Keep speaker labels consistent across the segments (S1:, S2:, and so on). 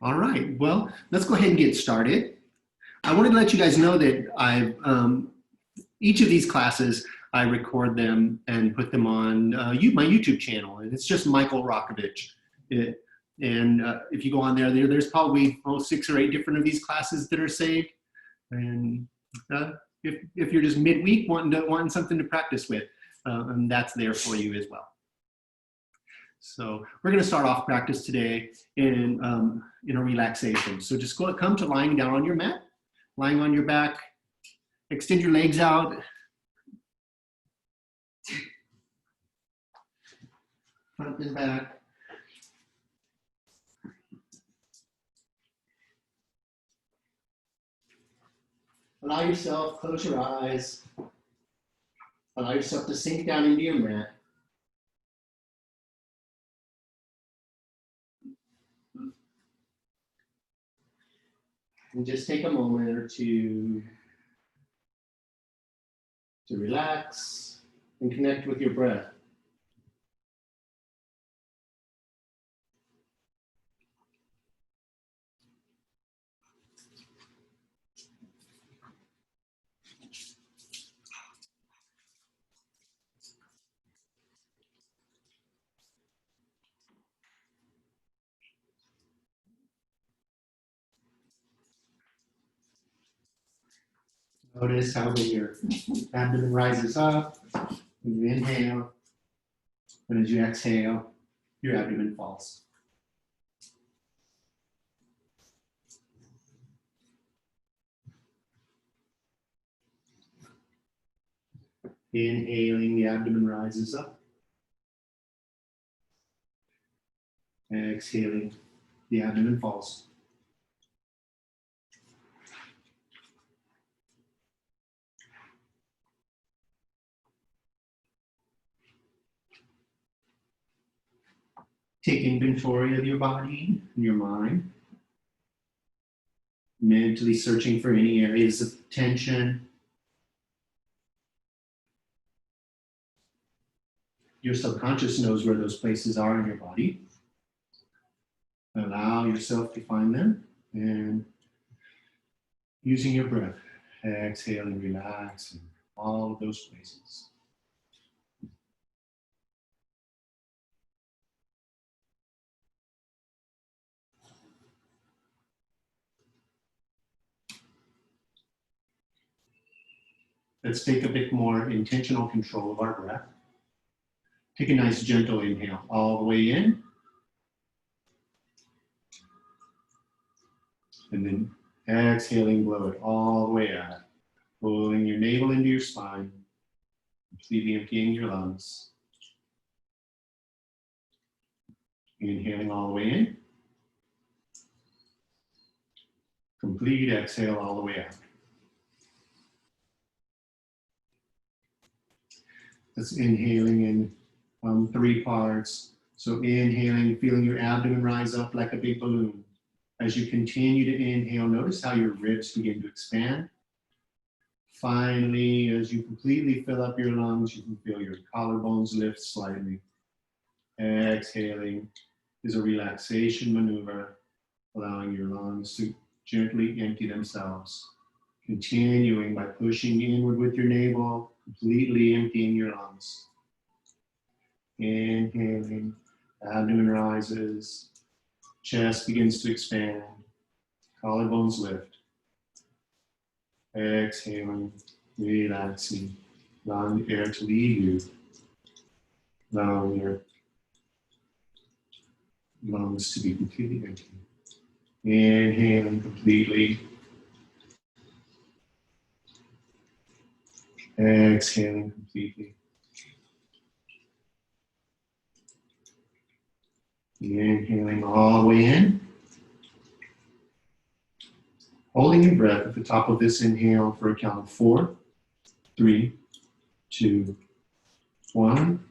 S1: All right, well, let's go ahead and get started. I wanted to let you guys know that each of these classes, I record them and put them on my YouTube channel, and it's just Michael Rokovich. If you go on there's probably 6 or 8 different of these classes that are saved. And if you're just midweek wanting something to practice with, and that's there for you as well. So we're going to start off practice today in a relaxation. So just come to lying down on your mat, lying on your back, extend your legs out. Front and back. Allow yourself, close your eyes. Allow yourself to sink down into your mat. And just take a moment or two to relax and connect with your breath. Notice how when your abdomen rises up, when you inhale, and as you exhale, your abdomen falls. Inhaling, the abdomen rises up. Exhaling, the abdomen falls. Take inventory of your body and your mind. Mentally searching for any areas of tension. Your subconscious knows where those places are in your body. Allow yourself to find them and using your breath, exhaling, relaxing all of those places. Let's take a bit more intentional control of our breath. Take a nice gentle inhale all the way in. And then exhaling, blow it all the way out. Pulling your navel into your spine. Completely emptying your lungs. Inhaling all the way in. Complete exhale all the way out. That's inhaling in 3 parts. So inhaling, feeling your abdomen rise up like a big balloon. As you continue to inhale, notice how your ribs begin to expand. Finally, as you completely fill up your lungs, you can feel your collarbones lift slightly. Exhaling is a relaxation maneuver, allowing your lungs to gently empty themselves. Continuing by pushing inward with your navel, completely emptying your lungs. Inhaling, abdomen rises, chest begins to expand, collarbones lift. Exhaling, relaxing, allowing the air to leave you, allowing your lungs to be completely empty. Inhaling completely. Exhaling completely. Inhaling all the way in. Holding your breath at the top of this inhale for a count of 4, 3, 2, 1.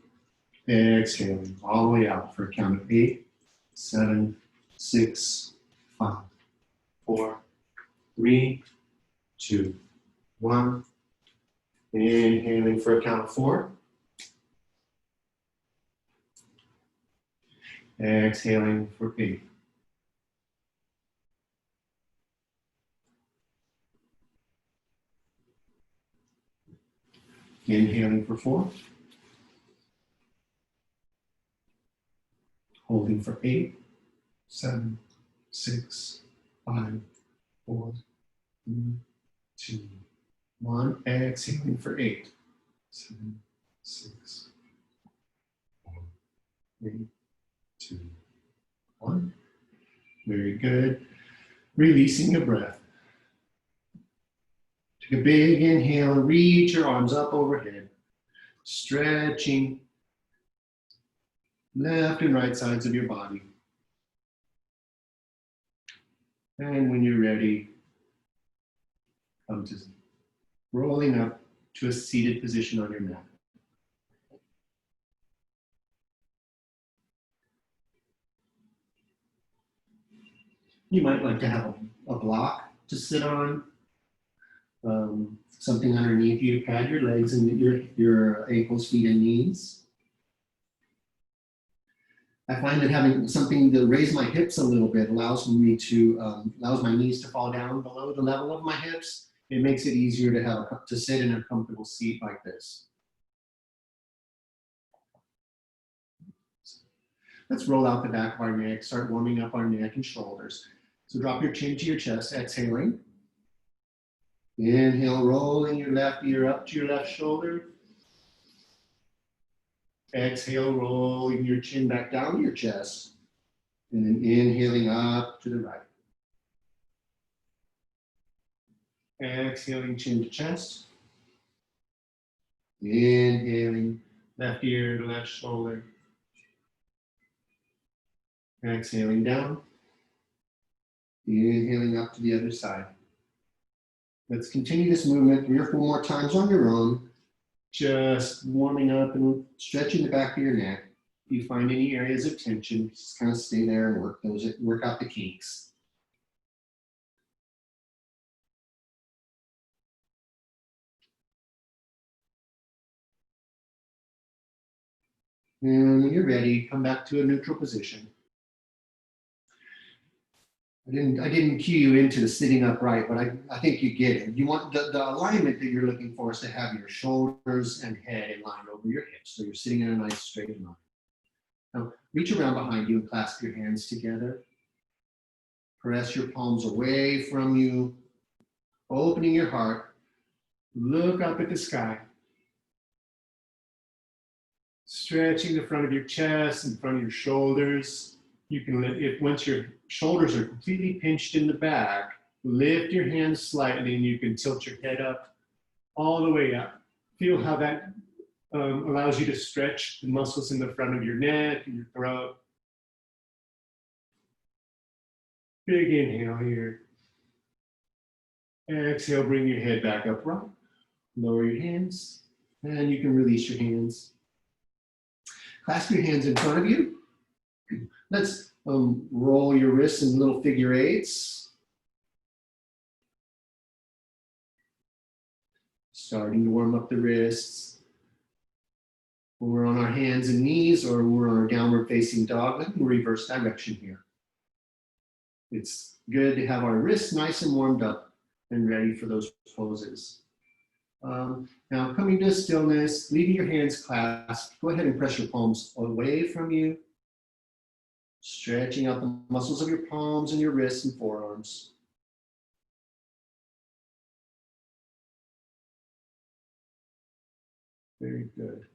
S1: Exhaling all the way out for a count of 8, 7, 6, 5, 4, 3, 2, 1. Inhaling for a count of 4. Exhaling for 8, Inhaling for 4. Holding for 8, 7, 6, 5, 4, 3, 2, 1. Exhaling for 8, 7, 6, 4, 3, 2, 1. Very good. Releasing your breath. Take a big inhale and reach your arms up overhead. Stretching left and right sides of your body. And when you're ready, come to rolling up to a seated position on your mat. You might like to have a block to sit on, something underneath you to pad your legs and your ankles, feet, and knees. I find that having something to raise my hips a little bit allows my knees to fall down below the level of my hips. It makes it easier to sit in a comfortable seat like this. Let's roll out the back of our neck, start warming up our neck and shoulders. So drop your chin to your chest, exhaling. Inhale, rolling your left ear up to your left shoulder. Exhale, rolling your chin back down to your chest. And then inhaling up to the right. Exhaling, chin to chest. Inhaling, left ear to left shoulder. Exhaling down. Inhaling up to the other side. Let's continue this movement 3 or 4 more times on your own. Just warming up and stretching the back of your neck. If you find any areas of tension, just kind of stay there and work out the kinks. And when you're ready, come back to a neutral position. I didn't cue you into the sitting upright, but I think you get it. You want the alignment that you're looking for is to have your shoulders and head in line over your hips. So you're sitting in a nice straight line. Now reach around behind you and clasp your hands together. Press your palms away from you, opening your heart. Look up at the sky. Stretching the front of your chest and front of your shoulders. You can once your shoulders are completely pinched in the back, lift your hands slightly and you can tilt your head up all the way up. Feel how that allows you to stretch the muscles in the front of your neck and your throat. Big inhale here. Exhale, bring your head back upright. Lower your hands and you can release your hands. Clasp your hands in front of you. Let's roll your wrists in little figure eights. Starting to warm up the wrists. When we're on our hands and knees or we're on our downward facing dog, let me reverse direction here. It's good to have our wrists nice and warmed up and ready for those poses. Now coming to stillness, leaving your hands clasped, go ahead and press your palms away from you. Stretching out the muscles of your palms and your wrists and forearms. Very good.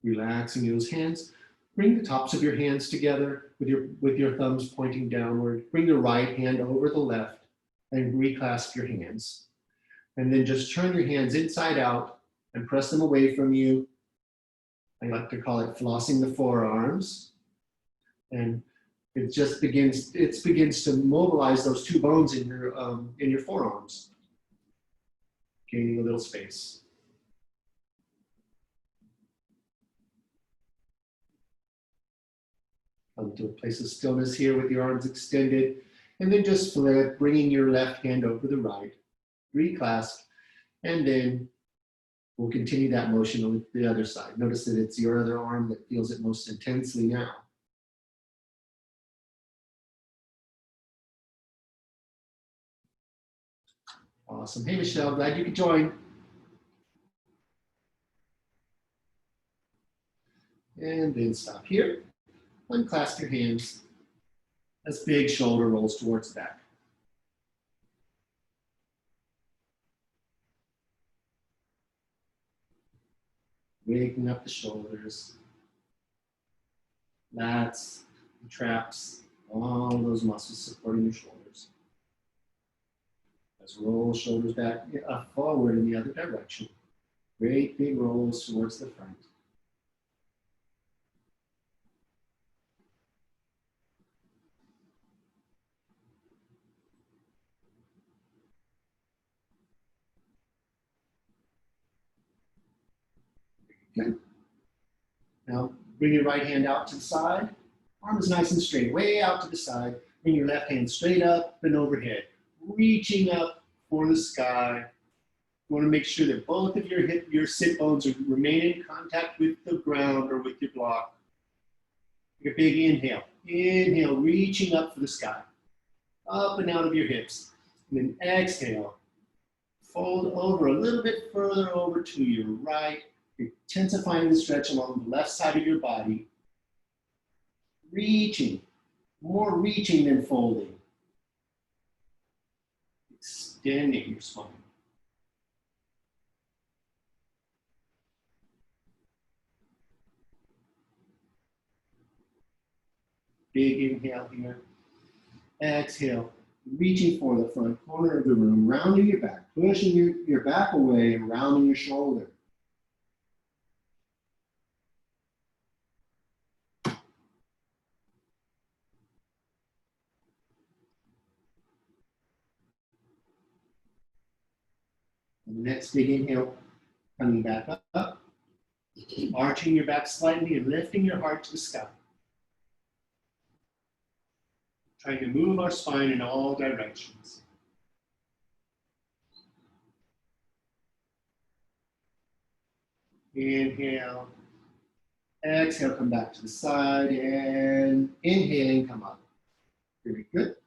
S1: Relaxing those hands. Bring the tops of your hands together with your thumbs pointing downward. Bring the right hand over the left and reclasp your hands. And then just turn your hands inside out and press them away from you. I like to call it flossing the forearms. And it just begins to mobilize those 2 bones in your forearms. Gaining a little space. Come to a place of stillness here with your arms extended. And then just flip, bringing your left hand over the right. Reclasp. And then we'll continue that motion with the other side. Notice that it's your other arm that feels it most intensely now. Awesome. Hey, Michelle, glad you could join. And then stop here. Unclasp your hands as big shoulder rolls towards the back. Waking up the shoulders, lats, traps, all those muscles supporting your shoulders. Let's roll shoulders back forward in the other direction. Great big rolls towards the front. Okay. Now bring your right hand out to the side. Arm is nice and straight, way out to the side. Bring your left hand straight up and overhead, reaching up for the sky. You want to make sure that both of your sit bones remain in contact with the ground or with your block. Take a big inhale. Inhale, reaching up for the sky. Up and out of your hips. And then exhale. Fold over a little bit further over to your right, intensifying the stretch along the left side of your body. Reaching, more reaching than folding. Extending your spine. Big inhale here. Exhale, reaching for the front corner of the room, rounding your back, pushing your back away and rounding your shoulder. And the next big inhale, coming back up, arching your back slightly and lifting your heart to the sky. Trying to move our spine in all directions. Inhale, exhale, come back to the side, and inhale and come up. Very good.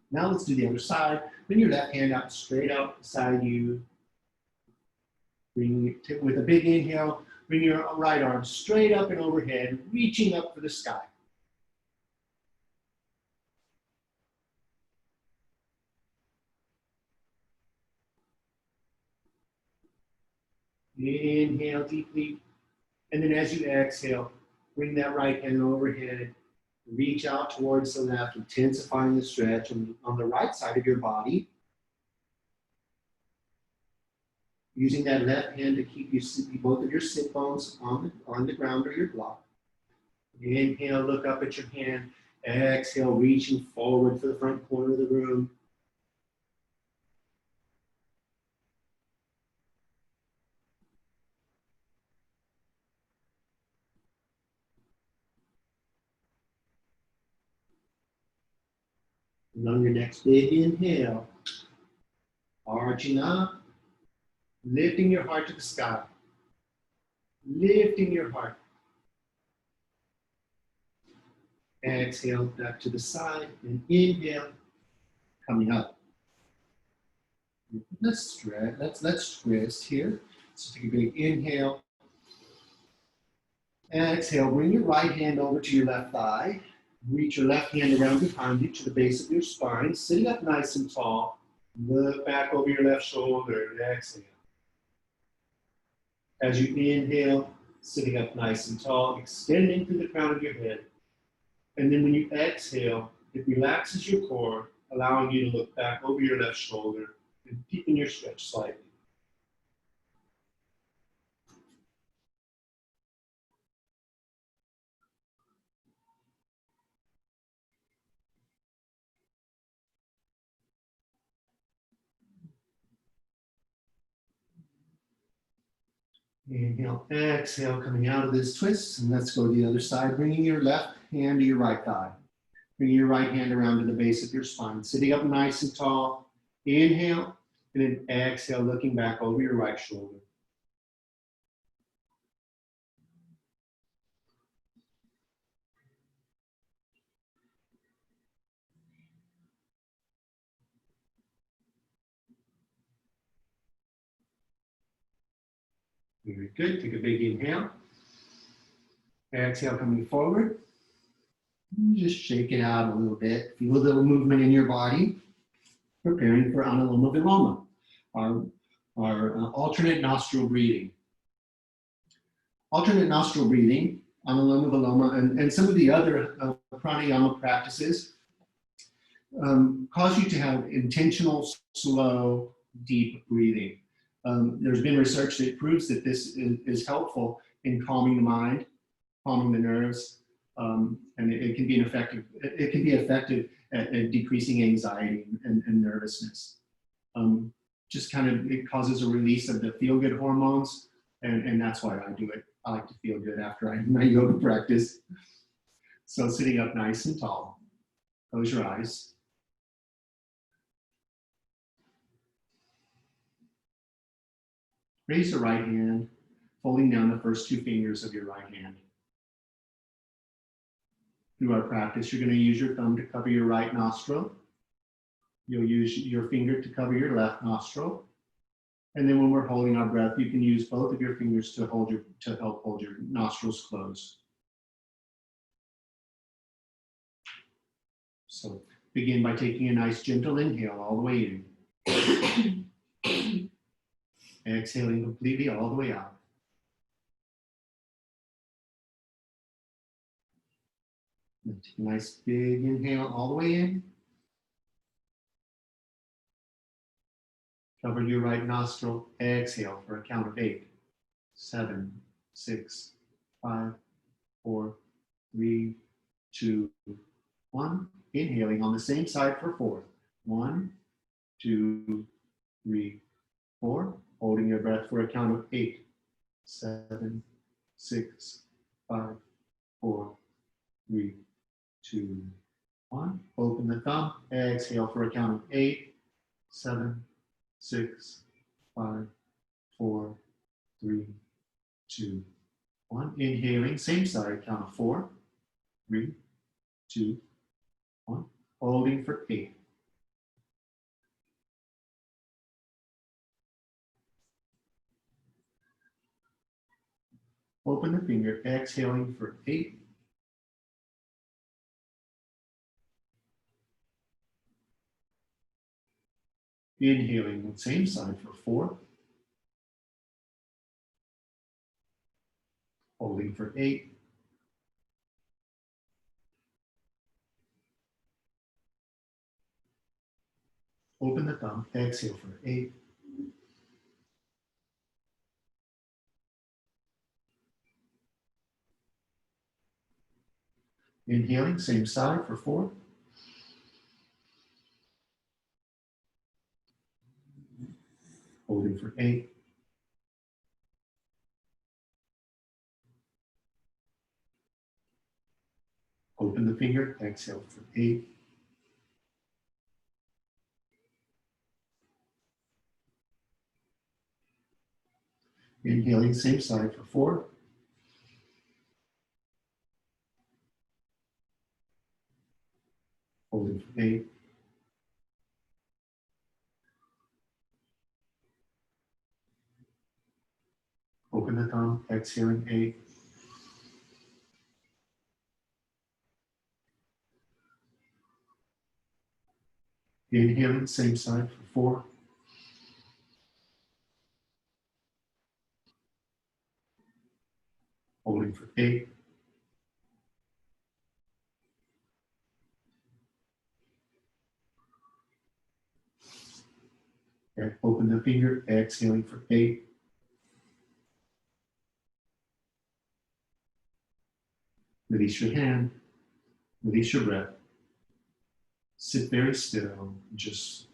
S1: Now let's do the other side. Bring your left hand out straight out beside you. Bring it with a big inhale, bring your right arm straight up and overhead, reaching up for the sky. Inhale deeply, and then as you exhale, bring that right hand overhead, reach out towards the left, intensifying the stretch on the right side of your body. Using that left hand to keep both of your sit bones on the ground or your block. Inhale, look up at your hand. Exhale, reaching forward for the front corner of the room. And on your next big inhale, arching up, lifting your heart to the sky. Lifting your heart. Exhale, back to the side, and inhale, coming up. Let's stretch, let's twist here. So take a big inhale. Exhale, bring your right hand over to your left thigh. Reach your left hand around behind you to the base of your spine, sitting up nice and tall. Look back over your left shoulder and exhale. As you inhale, sitting up nice and tall, extending through the crown of your head. And then when you exhale, it relaxes your core, allowing you to look back over your left shoulder and deepen your stretch slightly. Inhale, exhale, coming out of this twist. And let's go to the other side, bringing your left hand to your right thigh. Bringing your right hand around to the base of your spine, sitting up nice and tall. Inhale, and then exhale, looking back over your right shoulder. Very good. Take a big inhale. Exhale, coming forward. Just shake it out a little bit. Feel a little movement in your body. Preparing for Anuloma Viloma, our alternate nostril breathing. Alternate nostril breathing, Anuloma Viloma, and some of the other pranayama practices cause you to have intentional, slow, deep breathing. There's been research that proves that this is helpful in calming the mind, calming the nerves, and it can be effective at decreasing anxiety and nervousness. Just kind of, it causes a release of the feel-good hormones, and that's why I do it. I like to feel good after I do my yoga practice. So sitting up nice and tall, close your eyes. Raise your right hand, folding down the first two fingers of your right hand. Through our practice, you're going to use your thumb to cover your right nostril. You'll use your finger to cover your left nostril. And then when we're holding our breath, you can use both of your fingers to help hold your nostrils closed. So begin by taking a nice gentle inhale all the way in. Exhaling completely all the way out. And take a nice big inhale all the way in. Cover your right nostril. Exhale for a count of 8, 7, 6, 5, 4, 3, 2, 1. Inhaling on the same side for 4. 1, 2, 3, 4. Holding your breath for a count of 8, 7, 6, 5, 4, 3, 2, 1. Open the thumb. Exhale for a count of 8, 7, 6, 5, 4, 3, 2, 1. Inhaling, same side, count of 4, 3, 2, 1. Holding for 8. Open the finger, exhaling for 8. Inhaling the same side for 4. Holding for 8. Open the thumb, exhale for 8. Inhaling, same side for 4. Holding for 8. Open the finger, exhale for 8. Inhaling, same side for 4. Holding for 8. Open the thumb, exhaling 8. Inhaling, same side for 4. Holding for 8. And open the finger, exhaling for 8. Release your hand, release your breath. Sit very still, just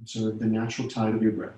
S1: observe the natural tide of your breath.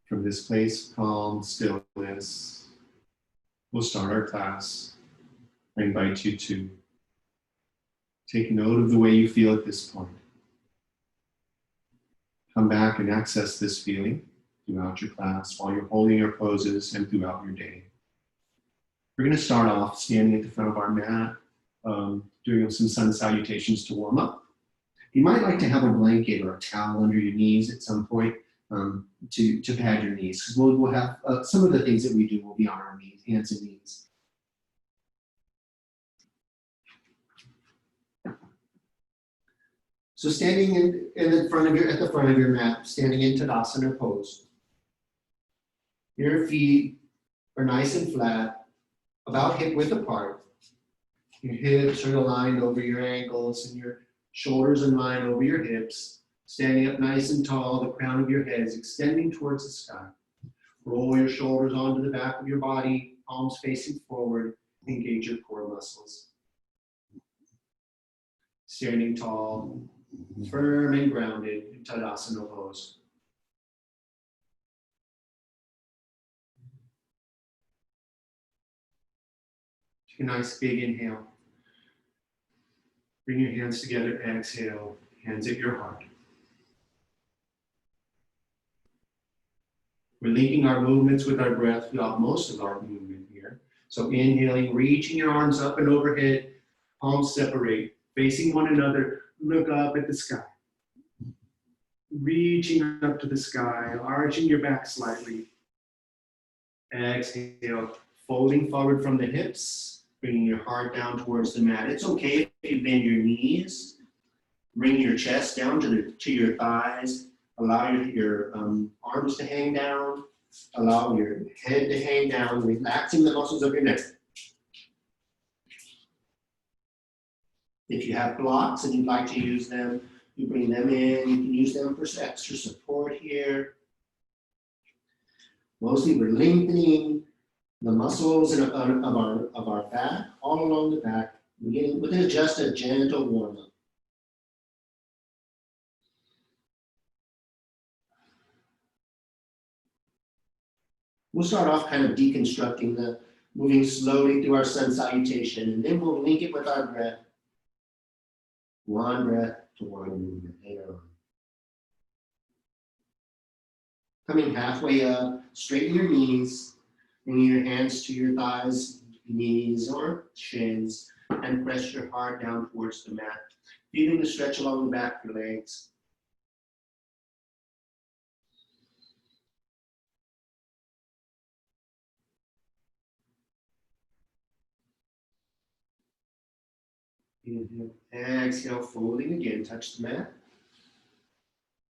S1: From this place of calm stillness, we'll start our class. I invite you to take note of the way you feel at this point. Come back and access this feeling throughout your class while you're holding your poses and throughout your day. We're going to start off standing at the front of our mat, doing some sun salutations to warm up. You might like to have a blanket or a towel under your knees at some point to pad your knees, because we'll have some of the things that we do will be on our knees, hands and knees. So standing at the front of your mat, standing in Tadasana pose. Your feet are nice and flat, about hip width apart. Your hips are aligned over your ankles and your shoulders in line over your hips. Standing up nice and tall, the crown of your head is extending towards the sky. Roll your shoulders onto the back of your body, palms facing forward. Engage your core muscles. Standing tall, firm and grounded in Tadasana pose. Take a nice big inhale. Bring your hands together, exhale, hands at your heart. We're linking our movements with our breath throughout most of our movement here. So inhaling, reaching your arms up and overhead, palms separate, facing one another, look up at the sky. Reaching up to the sky, arching your back slightly. Exhale, folding forward from the hips, bringing your heart down towards the mat. It's okay if you bend your knees. Bring your chest down to your thighs. Allow your arms to hang down. Allow your head to hang down, relaxing the muscles of your neck. If you have blocks and you'd like to use them, you bring them in. You can use them for extra support here. Mostly we're lengthening the muscles of our back, all along the back. We're going to just a gentle warm-up. We'll start off kind of deconstructing moving slowly through our sun salutation, and then we'll link it with our breath. One breath to one movement later on. Coming halfway up, straighten your knees, bringing your hands to your thighs, knees, or shins, and press your heart down towards the mat, feeling the stretch along the back of your legs. Inhale, exhale, folding again, touch the mat.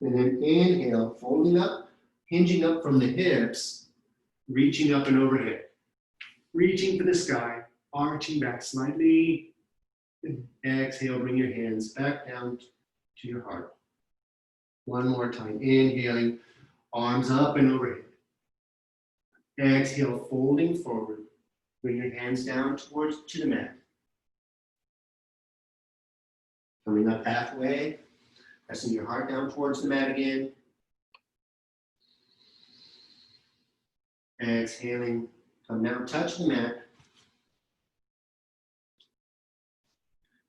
S1: And then inhale, folding up, hinging up from the hips, reaching up and overhead. Reaching for the sky, arching back slightly. And exhale, bring your hands back down to your heart. One more time, inhaling, arms up and overhead. Exhale, folding forward. Bring your hands down to the mat. Coming up halfway, pressing your heart down towards the mat again. Exhaling, come down, touch the mat.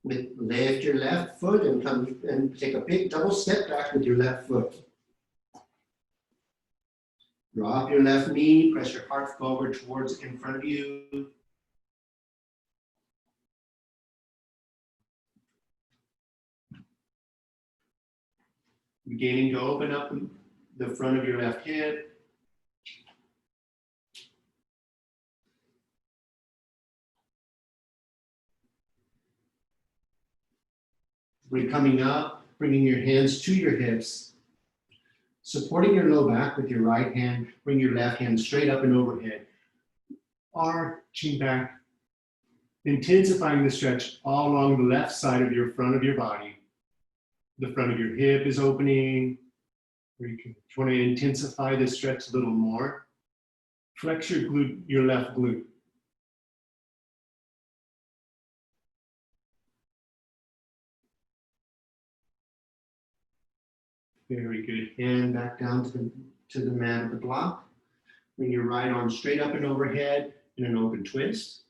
S1: Lift your left foot and come and take a big double step back with your left foot. Drop your left knee, press your heart forward towards in front of you. Beginning to open up the front of your left hip. We're coming up, bringing your hands to your hips, supporting your low back with your right hand. Bring your left hand straight up and overhead, arching back, intensifying the stretch all along the left side of your front of your body. The front of your hip is opening. If you want to intensify the stretch a little more, flex your left glute. Very good. Hand back down to to the mat of the block. Bring your right arm straight up and overhead in an open twist.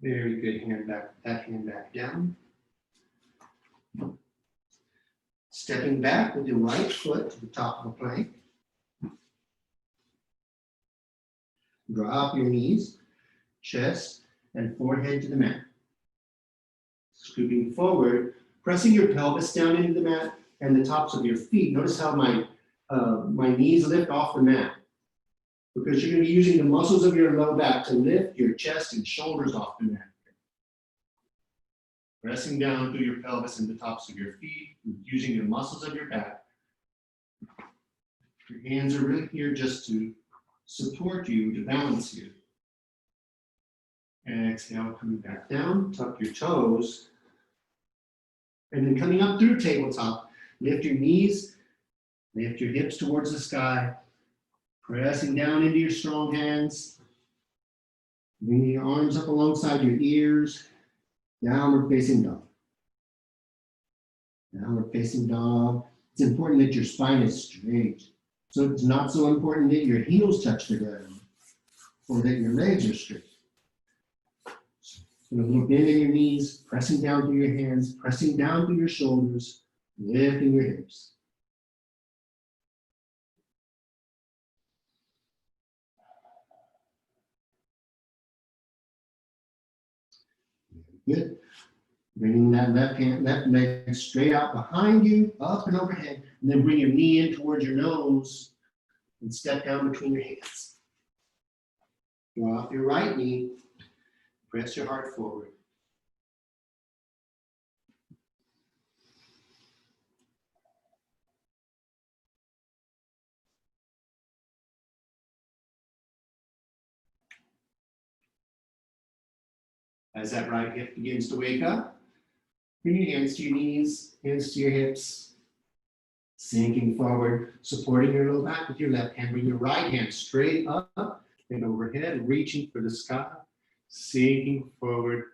S1: Very good. That hand back down. Stepping back with your right foot to the top of the plank. Drop your knees, chest, and forehead to the mat. Scooping forward, pressing your pelvis down into the mat and the tops of your feet. Notice how my knees lift off the mat, because you're going to be using the muscles of your low back to lift your chest and shoulders off the mat. Pressing down through your pelvis and the tops of your feet, using the muscles of your back. Your hands are really here just to support you, to balance you. Exhale, coming back down, tuck your toes. And then coming up through tabletop, lift your knees, lift your hips towards the sky, pressing down into your strong hands. Bringing your arms up alongside your ears, downward facing dog. Downward facing dog. It's important that your spine is straight. So it's not so important that your heels touch the ground or that your legs are straight. So look in your knees, pressing down through your hands, pressing down through your shoulders, lifting your hips. Good. Bringing that left leg straight out behind you, up and overhead, and then bring your knee in towards your nose and step down between your hands. Drop your right knee, press your heart forward. As that right hip begins to wake up, bring your hands to your knees, hands to your hips, sinking forward, supporting your low back with your left hand. Bring your right hand straight up and overhead, reaching for the sky, sinking forward.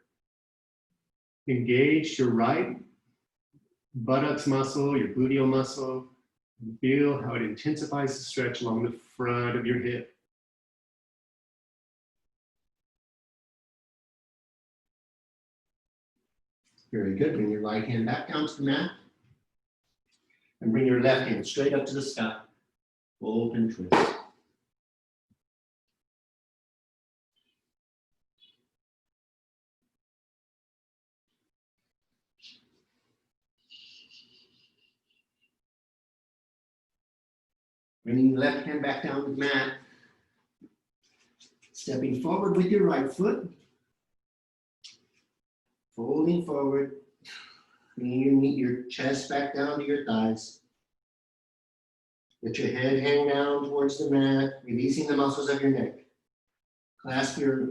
S1: Engage your right buttocks muscle, your gluteal muscle, and feel how it intensifies the stretch along the front of your hip. Very good. Bring your right hand back down to the mat. And bring your left hand straight up to the sky. Open twist. Bringing the left hand back down to the mat. Stepping forward with your right foot. Folding forward. Bringing your chest back down to your thighs. Let your head hang down towards the mat, releasing the muscles of your neck. Clasp your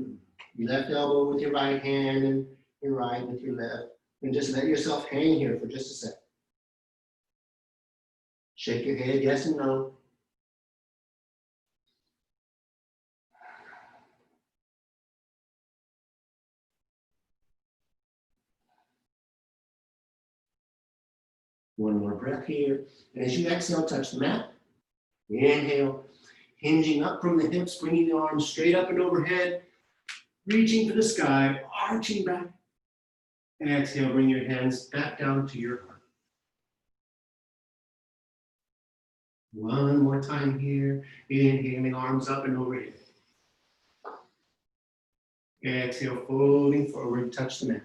S1: left elbow with your right hand and your right with your left. And just let yourself hang here for just a sec. Shake your head, yes and no. One more breath here. And as you exhale, touch the mat. Inhale, hinging up from the hips, bringing the arms straight up and overhead, reaching for the sky, arching back. Exhale, bring your hands back down to your heart. One more time here. Inhaling, arms up and overhead. Exhale, folding forward, touch the mat.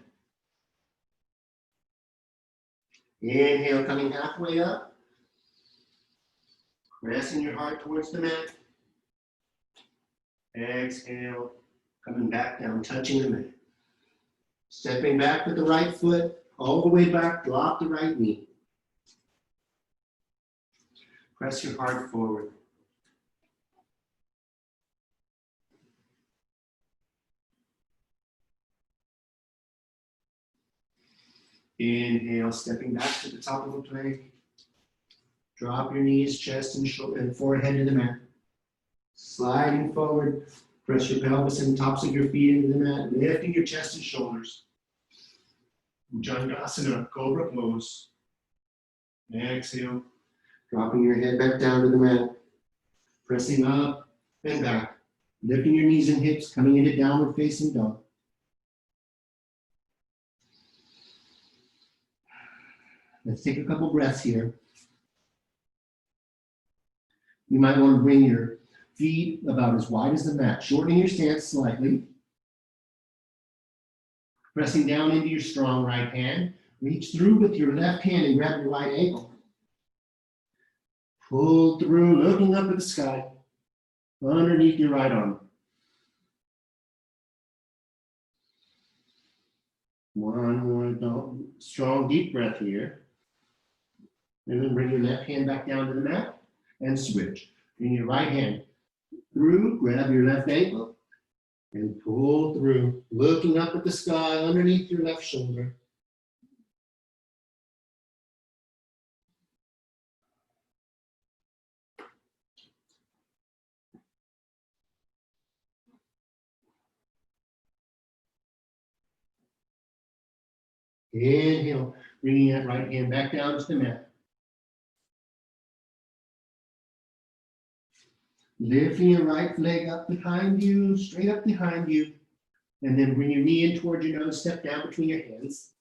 S1: Inhale, coming halfway up. Pressing your heart towards the mat. Exhale, coming back down, touching the mat. Stepping back with the right foot, all the way back, drop the right knee. Press your heart forward. Inhale, stepping back to the top of the plank. Drop your knees, chest, and forehead to the mat. Sliding forward, Press your pelvis and tops of your feet into the mat, lifting your chest and shoulders. Bhujangasana, cobra pose. Exhale, dropping your head back down to the mat, pressing up and back, lifting your knees and hips, coming into downward facing dog. Let's take a couple breaths here. You might want to bring your feet about as wide as the mat, shortening your stance slightly. Pressing down into your strong right hand. Reach through with your left hand and grab your right ankle. Pull through, looking up at the sky, underneath your right arm. One more strong deep breath here. And then bring your left hand back down to the mat and switch. Bring your right hand through, grab your left ankle, and pull through, looking up at the sky underneath your left shoulder. Inhale, bringing that right hand back down to the mat. Lifting your right leg up behind you, straight up behind you, and then bring your knee in towards your nose, step down between your hands.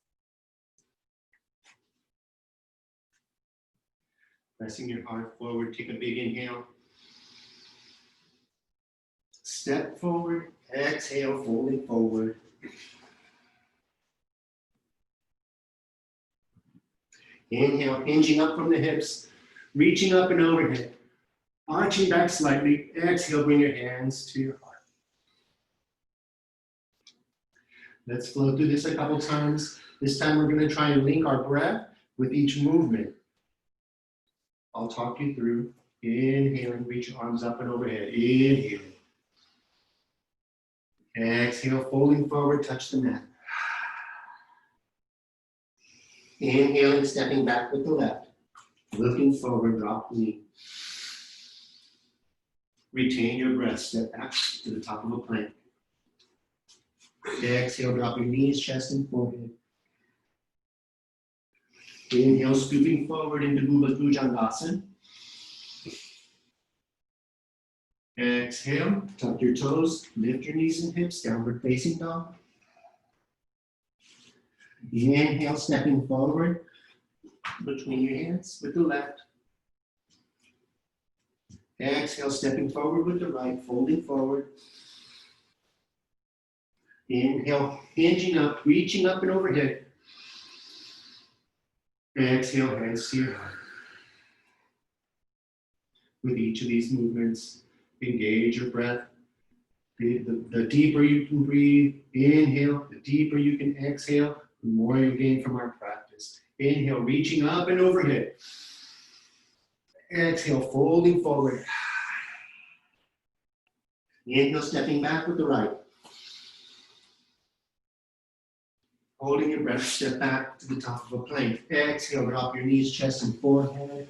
S1: Pressing your heart forward, take a big inhale. Step forward, exhale, folding forward. Inhale, hinging up from the hips, reaching up and overhead. Arching back slightly. Exhale, bring your hands to your heart. Let's flow through this a couple times. This time we're going to try and link our breath with each movement. I'll talk you through. Inhaling, reach your arms up and overhead. Inhale. Exhale, folding forward, touch the mat. Inhaling, stepping back with the left. Looking forward, drop the knee. Retain your breath, step back to the top of a plank. Exhale, drop your knees, chest, and forehead. Inhale, scooping forward into Bhujangasana. Exhale, tuck your toes, lift your knees and hips, downward facing dog. Inhale, stepping forward between your hands with the left. Exhale, stepping forward with the right, folding forward. Inhale, hinging up, reaching up and overhead. Exhale, hands to your heart. With each of these movements, engage your breath. The deeper you can breathe, inhale, the deeper you can exhale, the more you gain from our practice. Inhale, reaching up and overhead. Exhale, folding forward. Inhale, stepping back with the right. Holding your breath, step back to the top of a plank. Exhale, drop your knees, chest, and forehead.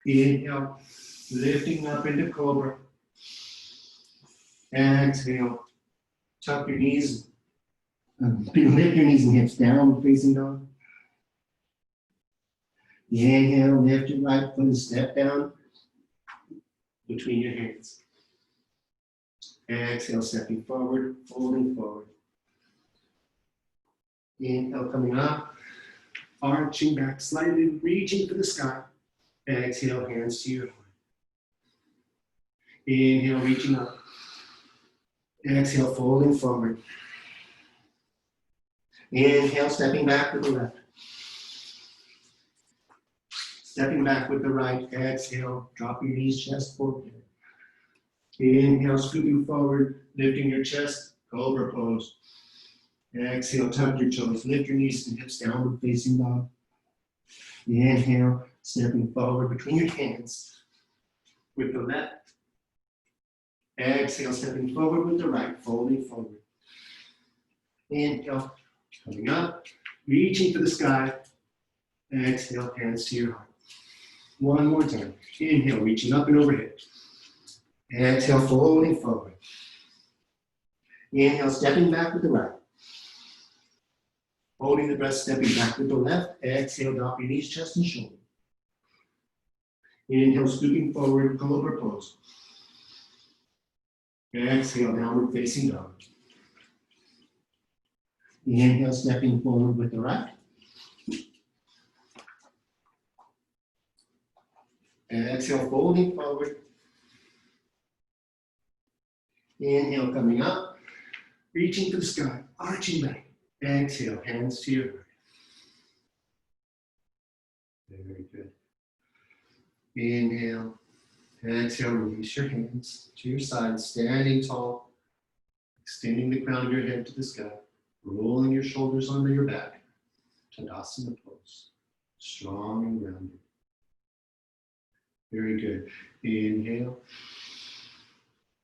S1: Inhale, lifting up into cobra. Exhale, tuck your knees, lift your knees and hips down, facing dog. Inhale, lift your right foot and step down between your hands. Exhale, stepping forward, folding forward. Inhale, coming up, arching back slightly, reaching for the sky. Exhale, hands to your heart. Inhale, reaching up. Exhale, folding forward. Inhale, stepping back with the left. Stepping back with the right. Exhale, drop your knees, chest, forehead. Inhale, scooping forward, lifting your chest, cobra pose. Exhale, tuck your toes, lift your knees and hips downward facing dog. Inhale, stepping forward between your hands with the left. Exhale, stepping forward with the right, folding forward. Inhale, coming up, reaching for the sky. Exhale, hands to your heart. One more time. Inhale, reaching up and overhead. Exhale, folding forward. Inhale, stepping back with the right. Holding the breath, stepping back with the left. Exhale, drop your knees, chest, and shoulder. Inhale, scooping forward, cobra pose. Exhale, downward facing dog. Inhale, stepping forward with the right. Exhale, folding forward. Inhale, coming up, reaching for the sky, arching back. Exhale, hands to your heart. Very good. Inhale. Exhale, release your hands to your side, standing tall, extending the crown of your head to the sky, rolling your shoulders onto your back. Tadasana pose. Strong and grounded. Very good. Inhale.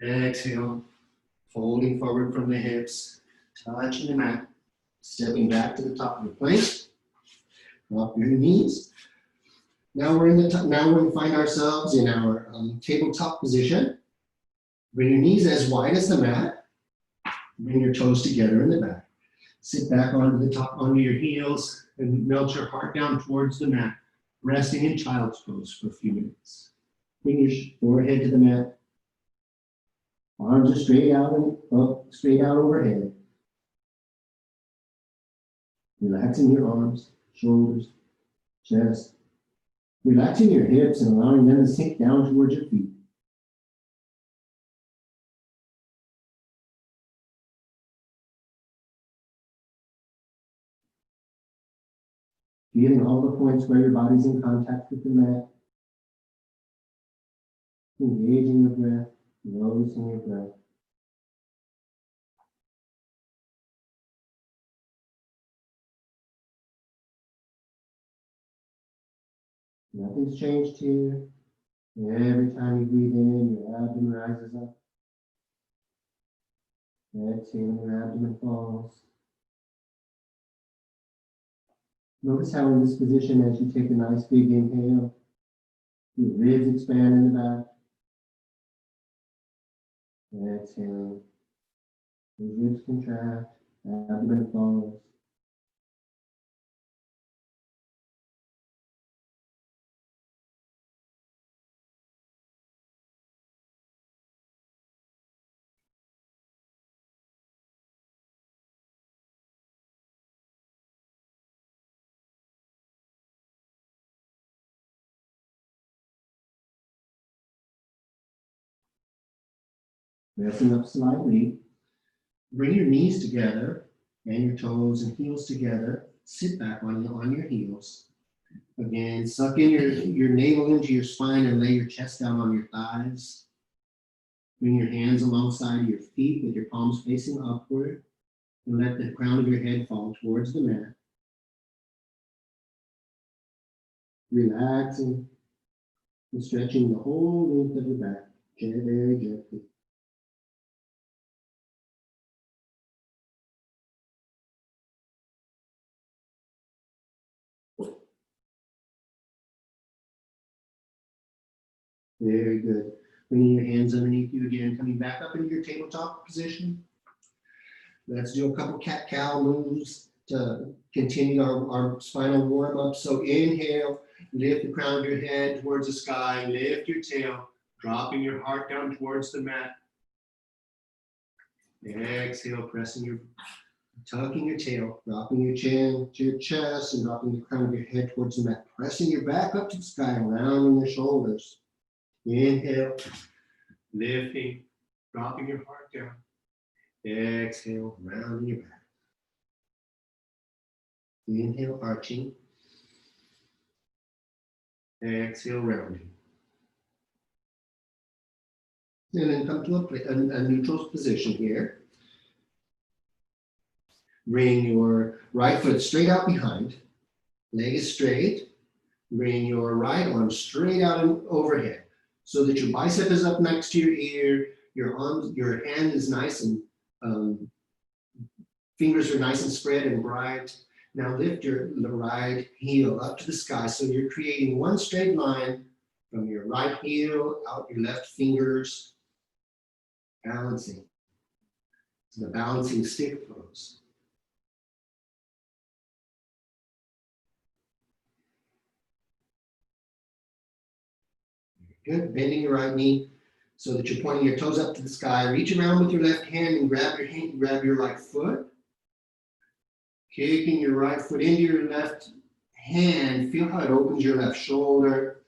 S1: Exhale. Folding forward from the hips, touching the mat, stepping back to the top of the plank. Drop your knees. Now we're going to find ourselves in our tabletop position. Bring your knees as wide as the mat. Bring your toes together in the back. Sit back onto the top, onto your heels, and melt your heart down towards the mat, resting in child's pose for a few minutes. Bring your forehead to the mat. Arms are straight out and up, straight out overhead. Relaxing your arms, shoulders, chest. Relaxing your hips and allowing them to sink down towards your feet. Feeling all the points where your body's in contact with the mat. Engaging your breath, noticing your breath. Nothing's changed here. Every time you breathe in, your abdomen rises up. Exhaling, your abdomen falls. Notice how in this position, as you take a nice big inhale, your ribs expand in the back. Exhaling, your ribs contract, abdomen falls. Resting up slightly. Bring your knees together and your toes and heels together. Sit back on your heels. Again, suck in your navel into your spine and lay your chest down on your thighs. Bring your hands alongside your feet with your palms facing upward. And let the crown of your head fall towards the mat. Relaxing and stretching the whole length of your back, very gently. Very good. Bringing your hands underneath you again, coming back up into your tabletop position. Let's do a couple cat-cow moves to continue our spinal warm-up. So inhale, lift the crown of your head towards the sky, lift your tail, dropping your heart down towards the mat. Exhale, tucking your tail, dropping your chin to your chest and dropping the crown of your head towards the mat, pressing your back up to the sky, rounding your shoulders. Inhale, lifting, dropping your heart down. Exhale, rounding your back. Inhale, arching. Exhale, rounding. And then come to a neutral position here. Bring your right foot straight out behind. Leg is straight. Bring your right arm straight out and overhead so that your bicep is up next to your ear. Your hand is nice and fingers are nice and spread and bright. Now lift the right heel up to the sky so you're creating one straight line from your right heel out your left fingers. Balancing. It's the balancing stick pose. Good. Bending your right knee so that you're pointing your toes up to the sky. Reach around with your left hand and grab your right foot. Kicking your right foot into your left hand. Feel how it opens your left shoulder.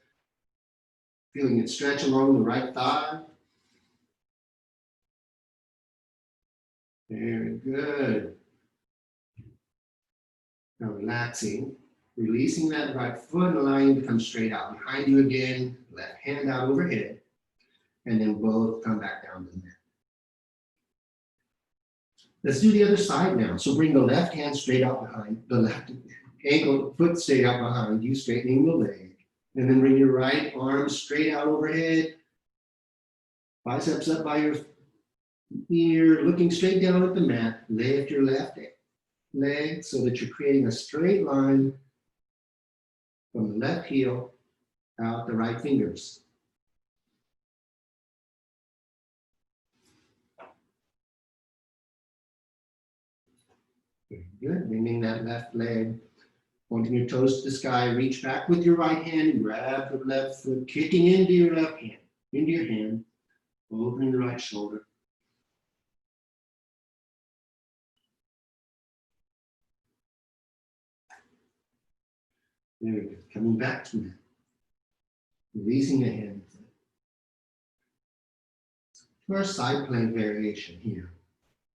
S1: Feeling it stretch along the right thigh. Very good. Now relaxing, releasing that right foot and allowing it to come straight out behind you again. Left hand out overhead. And then both come back down to the mat. Let's do the other side now. So bring the left hand straight out behind, the left ankle, foot straight out behind you, straightening the leg. And then bring your right arm straight out overhead. Biceps up by your ear, looking straight down at the mat. Lift your left leg so that you're creating a straight line from the left heel out the right fingers. Very good. Bringing that left leg, pointing your toes to the sky. Reach back with your right hand and grab the left foot, kicking into your left hand, into your hand, opening the right shoulder. Very good. Coming back to that. Releasing the hand. To our side plank variation here.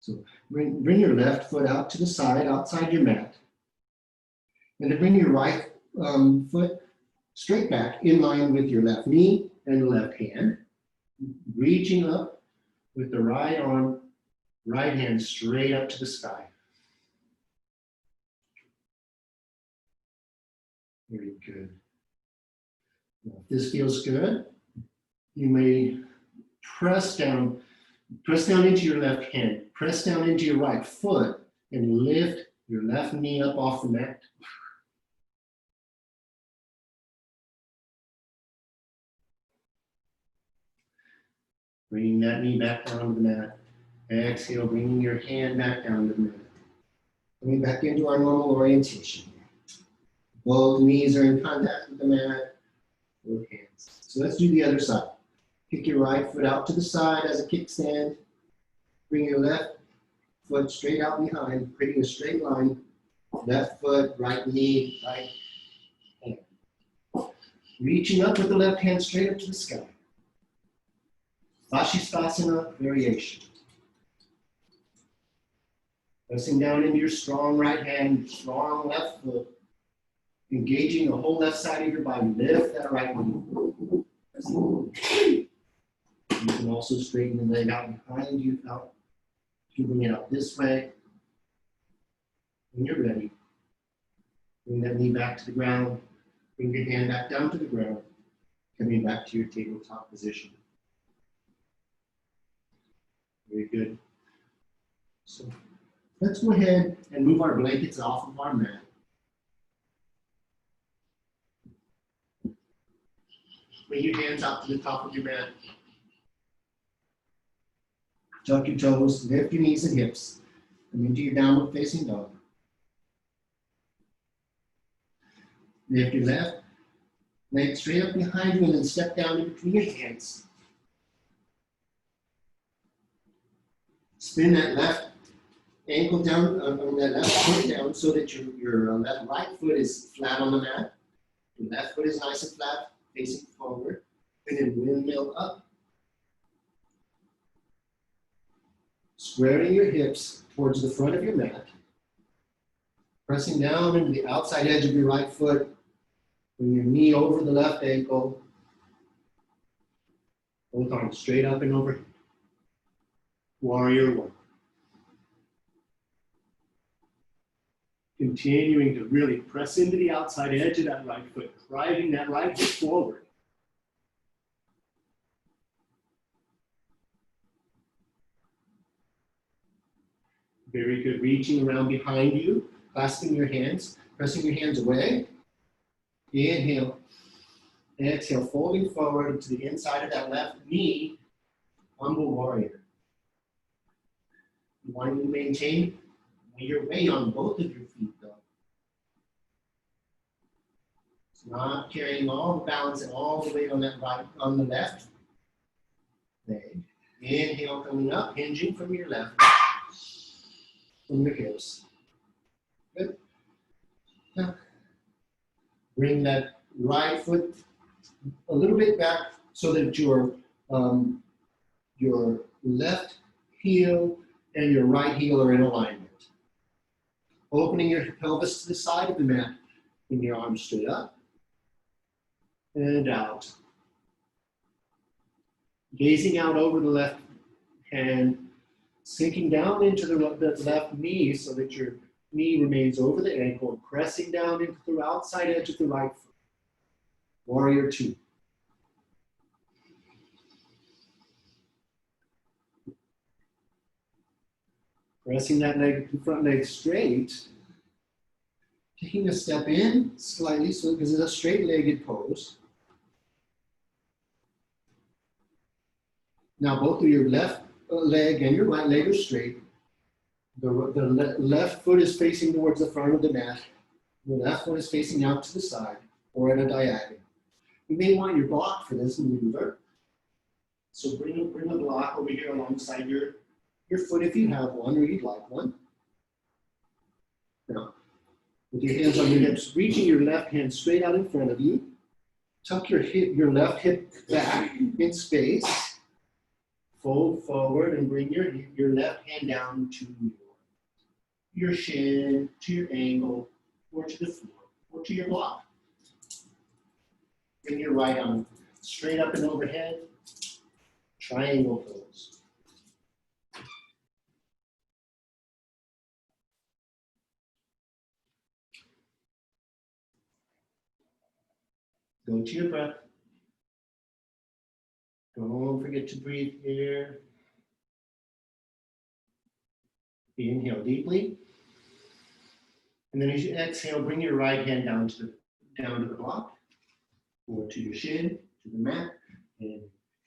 S1: So bring your left foot out to the side, outside your mat. And then bring your right foot straight back in line with your left knee and left hand. Reaching up with the right arm, right hand straight up to the sky. Very good. Now, if this feels good, you may press down into your left hand, press down into your right foot, and lift your left knee up off the mat. Bringing that knee back down to the mat. Exhale, bringing your hand back down to the mat. Coming back into our normal orientation. Both knees are in contact with the mat, both hands. So let's do the other side. Kick your right foot out to the side as a kickstand. Bring your left foot straight out behind, creating a straight line. Left foot, right knee, right hand. Reaching up with the left hand straight up to the sky. Vashisthasana variation. Pressing down into your strong right hand, strong left foot. Engaging the whole left side of your body. Lift that right knee. You can also straighten the leg out behind you. Out. You can bring it out this way. When you're ready, bring that knee back to the ground. Bring your hand back down to the ground. Coming back to your tabletop position. Very good. So let's go ahead and move our blankets off of our mat. Bring your hands out to the top of your mat. Tuck your toes, lift your knees and hips. Come into your downward facing dog. Lift your left leg straight up behind you and then step down in between your hands. Spin that left ankle down, on that left foot down so that your left right foot is flat on the mat. Your left foot is nice and flat, facing forward. And then windmill up. Squaring your hips towards the front of your mat. Pressing down into the outside edge of your right foot. Bring your knee over the left ankle. Both arms straight up and overhead. Warrior one. Continuing to really press into the outside edge of that right foot, driving that right foot forward. Very good. Reaching around behind you, clasping your hands, pressing your hands away. Inhale. Exhale, folding forward to the inside of that left knee. Humble warrior. You want to maintain your weight on both of your feet, though. It's not carrying all the balance and all the weight on that right, on the left leg. Inhale, coming up, hinging from your left, from your hips. Good. Now, bring that right foot a little bit back so that your left heel and your right heel are in alignment. Opening your pelvis to the side of the mat, bring your arms straight up and out. Gazing out over the left hand, sinking down into the left knee so that your knee remains over the ankle, and pressing down into the outside edge of the right foot. Warrior two. Pressing that front leg straight. Taking a step in slightly, so because it's a straight-legged pose. Now both of your left leg and your right leg are straight. The left foot is facing towards the front of the mat. The left one is facing out to the side or at a diagonal. You may want your block for this maneuver. So bring a block over here alongside your foot if you have one or you'd like one. Now, with your hands on your hips, reaching your left hand straight out in front of you. Tuck your left hip back in space. Fold forward and bring your left hand down to your shin, to your ankle, or to the floor, or to your block. Bring your right arm straight up and overhead, triangle pose. Go to your breath. Don't forget to breathe here. Inhale deeply. And then as you exhale, bring your right hand down to the block, or to your shin, to the mat. And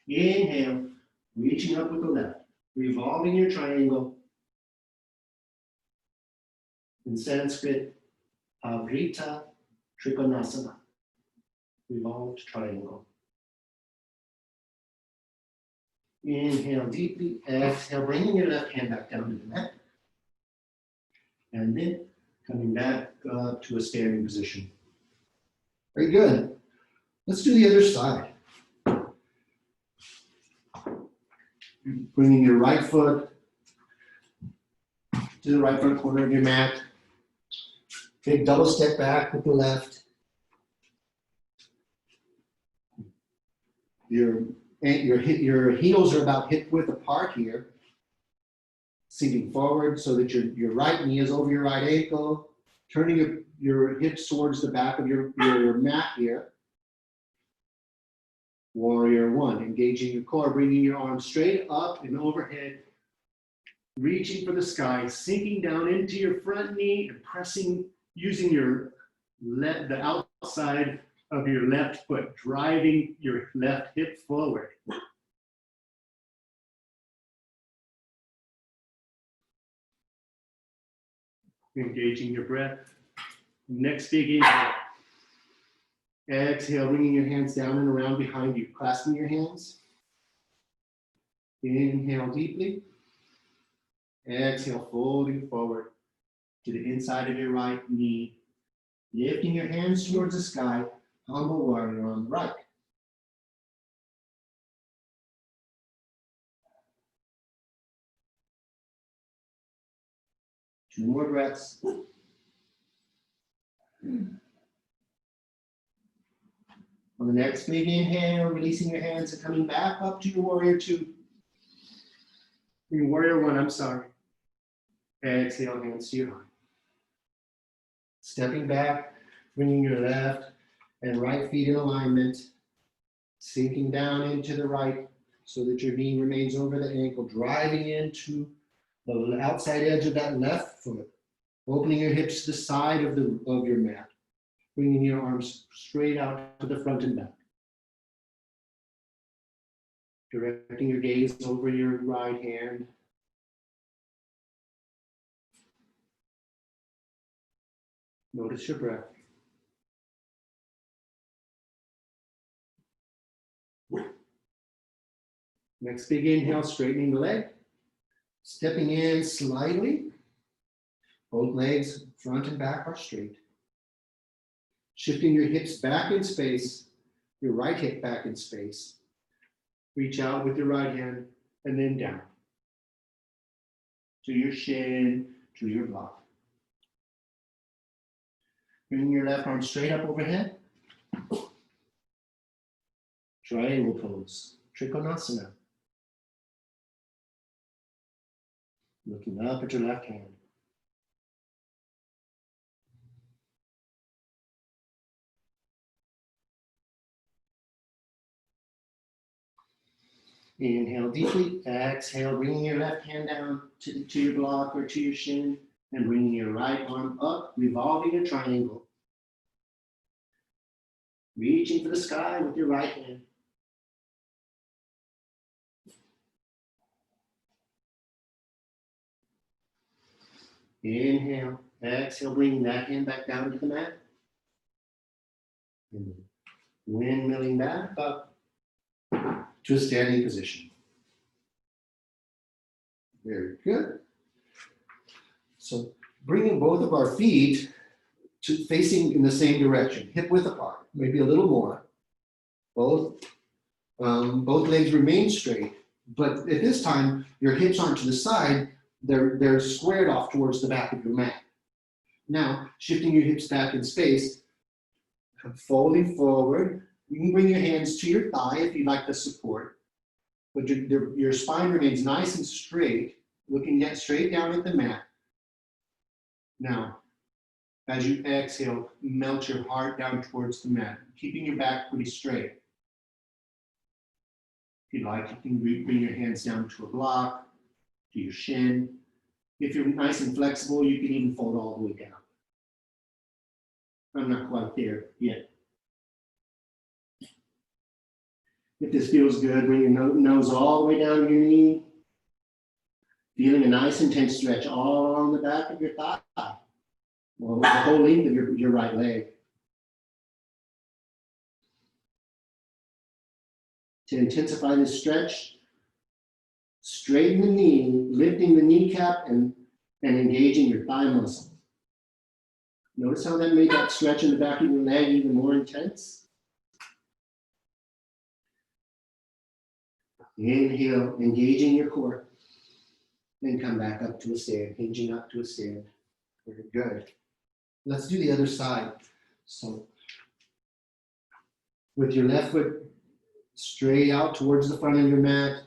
S1: inhale, reaching up with the left, revolving your triangle. In Sanskrit, Avrita Trikonasana, revolved triangle. Inhale deeply, exhale, bringing your left hand back down to the mat. And then coming back up to a standing position. Very good. Let's do the other side. Bringing your right foot to the right front corner of your mat. Big double step back with the left. Your heels are about hip width apart here. Sinking forward so that your right knee is over your right ankle. Turning your hips towards the back of your mat here. Warrior one, engaging your core, bringing your arms straight up and overhead. Reaching for the sky, sinking down into your front knee and pressing, using the outside of your left foot, driving your left hip forward. Engaging your breath. Next big inhale. Exhale, bringing your hands down and around behind you, clasping your hands. Inhale deeply. Exhale, folding forward to the inside of your right knee. Lifting your hands towards the sky, humble warrior on the right. Two more breaths. On the next big inhale, releasing your hands and coming back up to your warrior two. Your warrior one, I'm sorry. Exhale, hands to your heart. Stepping back, bringing your left and right feet in alignment. Sinking down into the right so that your knee remains over the ankle, driving into the outside edge of that left foot. Opening your hips to the side of your mat. Bringing your arms straight out to the front and back. Directing your gaze over your right hand. Notice your breath. Next big inhale, straightening the leg. Stepping in slightly. Both legs, front and back, are straight. Shifting your hips back in space, your right hip back in space. Reach out with your right hand and then down. To your shin, to your block. Bring your left arm straight up overhead. Triangle pose, Trikonasana. Looking up at your left hand. Inhale deeply, exhale, bringing your left hand down to your block or to your shin, and bringing your right arm up, revolving a triangle. Reaching for the sky with your right hand. Inhale, exhale, bringing that hand back down to the mat. And windmilling back up to a standing position. Very good. So bringing both of our feet to facing in the same direction, hip width apart, maybe a little more. Both legs remain straight, but at this time, your hips aren't to the side, they're squared off towards the back of your mat. Now, shifting your hips back in space, folding forward. You can bring your hands to your thigh if you'd like the support, but your spine remains nice and straight, looking straight down at the mat. Now, as you exhale, melt your heart down towards the mat, keeping your back pretty straight. If you'd like, you can bring your hands down to a block, to your shin. If you're nice and flexible, you can even fold all the way down. I'm not quite there yet. If this feels good, bring your nose all the way down to your knee. Feeling a nice intense stretch all along the back of your thigh. Well, the whole length of your right leg. To intensify this stretch, straighten the knee, lifting the kneecap and engaging your thigh muscle. Notice how that made that stretch in the back of your leg even more intense? Inhale, engaging your core. Then come back up to a stand, hinging up to a stand. Very good. Let's do the other side. So, with your left foot straight out towards the front of your mat,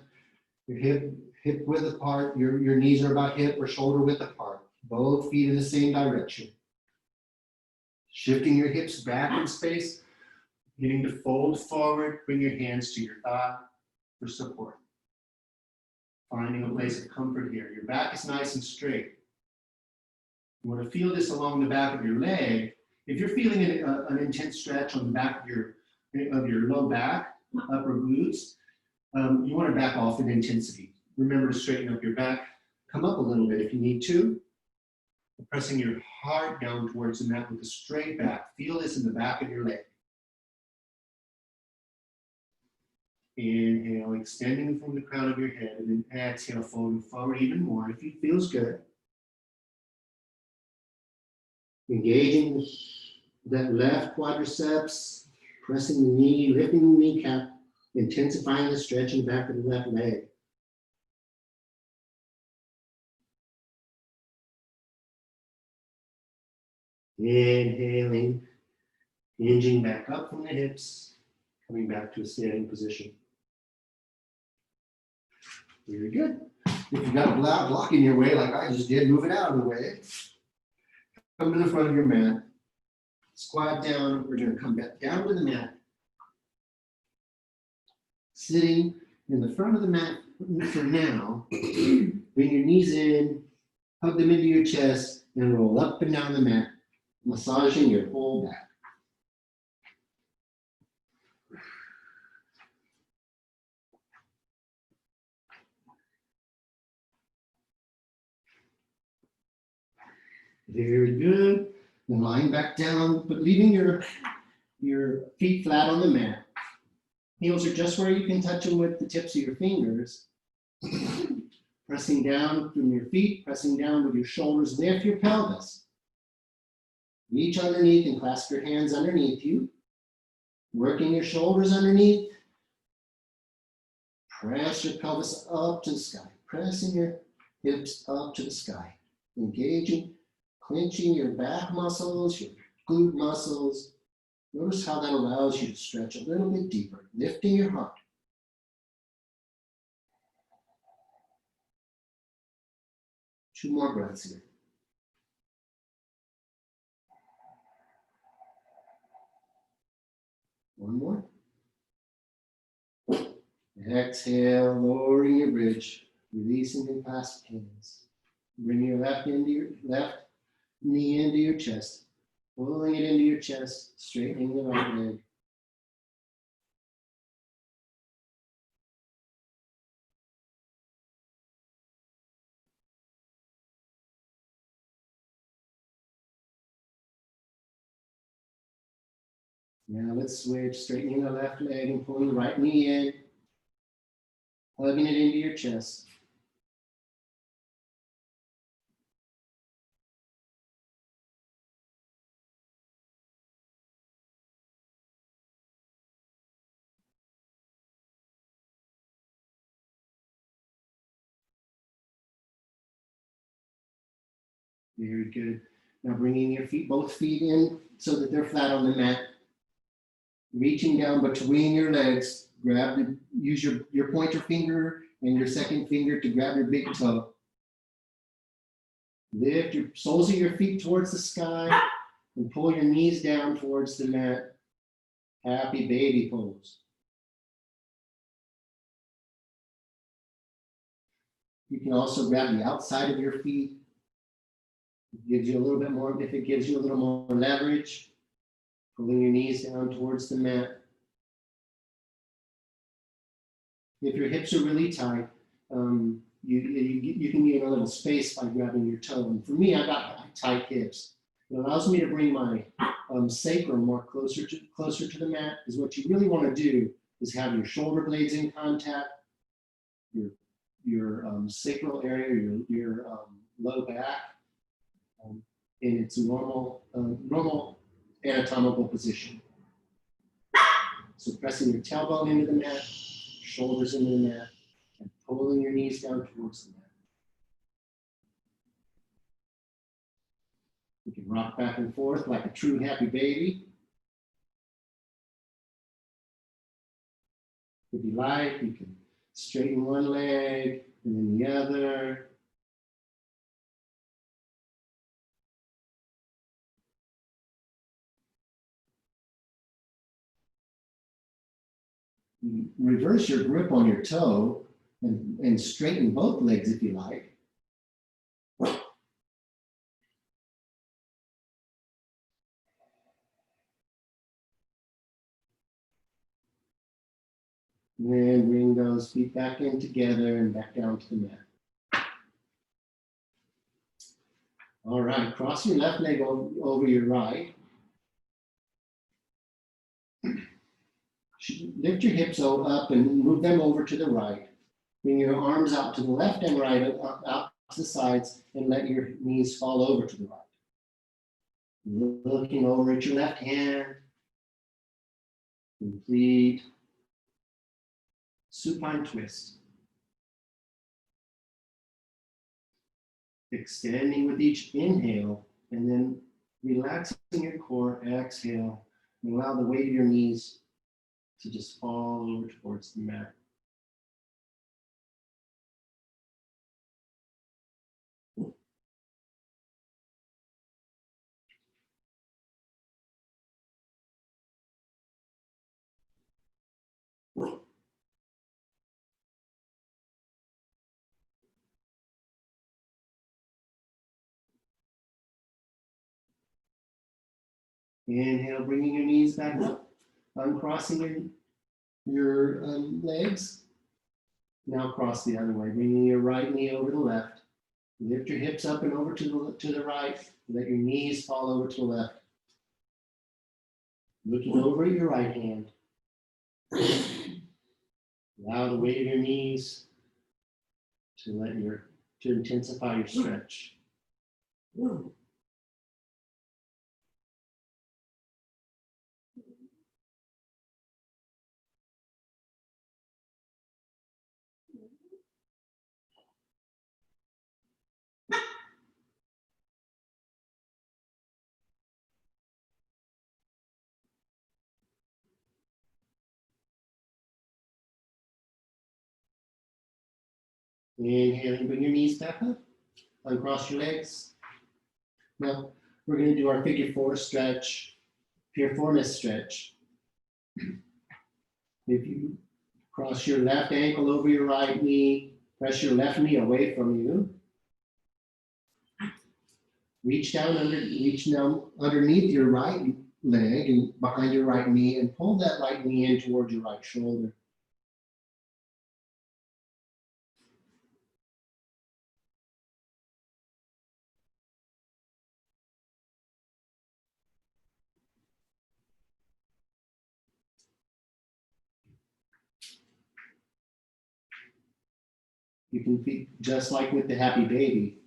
S1: your hip width apart, your knees are about hip or shoulder width apart. Both feet in the same direction. Shifting your hips back in space, beginning to fold forward, bring your hands to your thigh for support. Finding a place of comfort here. Your back is nice and straight. You want to feel this along the back of your leg. If you're feeling an intense stretch on the back of your low back, upper glutes, you want to back off in intensity. Remember to straighten up your back. Come up a little bit if you need to. Pressing your heart down towards the mat with a straight back. Feel this in the back of your leg. Inhale, extending from the crown of your head, and then exhale, folding forward even more if it feels good. Engaging that left quadriceps, pressing the knee, lifting the kneecap, intensifying the stretching back of the left leg. Inhaling, hinging back up from the hips, coming back to a standing position. Very good. If you've got a block in your way, like I just did, move it out of the way. Come to the front of your mat. Squat down. We're going to come back down to the mat. Sitting in the front of the mat for now. Bring your knees in, hug them into your chest, and roll up and down the mat, massaging your whole back. Very good. Then lying back down, but leaving your feet flat on the mat. Heels are just where you can touch them with the tips of your fingers. Pressing down from your feet, pressing down with your shoulders, lift your pelvis. Reach underneath and clasp your hands underneath you. Working your shoulders underneath. Press your pelvis up to the sky. Pressing your hips up to the sky. Engaging, clenching your back muscles, your glute muscles. Notice how that allows you to stretch a little bit deeper, lifting your heart. Two more breaths here. One more. Exhale, lowering your bridge, releasing your clasped hands. Bring your left knee into your chest, pulling it into your chest, straightening the right leg. Now let's switch, straightening the left leg and pulling the right knee in, hugging it into your chest. Very good. Now bringing your feet, both feet in so that they're flat on the mat. Reaching down between your legs, use your pointer finger and your second finger to grab your big toe. Lift your soles of your feet towards the sky and pull your knees down towards the mat. Happy baby pose. You can also grab the outside of your feet. It gives you a little bit more, if it gives you a little more leverage, pulling your knees down towards the mat. If your hips are really tight, you can get a little space by grabbing your toe. And for me, I got tight hips. It allows me to bring my sacrum more closer to the mat. Because what you really want to do is have your shoulder blades in contact, your sacral area, your low back, in its normal anatomical position. So pressing your tailbone into the mat, shoulders into the mat, and pulling your knees down towards the mat. You can rock back and forth like a true happy baby. If you like, you can straighten one leg and then the other. Reverse your grip on your toe and straighten both legs if you like. And then bring those feet back in together and back down to the mat. All right, cross your left leg over your right. Lift your hips up and move them over to the right. Bring your arms out to the left and right, out to the sides, and let your knees fall over to the right. Looking over at your left hand. Complete supine twist. Extending with each inhale, and then relaxing your core, exhale, and allow the weight of your knees to just fall over towards the mat. Inhale, bringing your knees back up, uncrossing your legs. Now cross the other way, bringing your right knee over the left. Lift your hips up and over to the right. Let your knees fall over to the left. Looking over at your right hand. Allow the weight of your knees to intensify your stretch. Inhale and bring your knees back up. Uncross your legs. Now, we're going to do our figure four stretch, piriformis stretch. If you cross your left ankle over your right knee, press your left knee away from you. Reach down underneath your right leg and behind your right knee and pull that right knee in towards your right shoulder. You can feel, just like with the happy baby,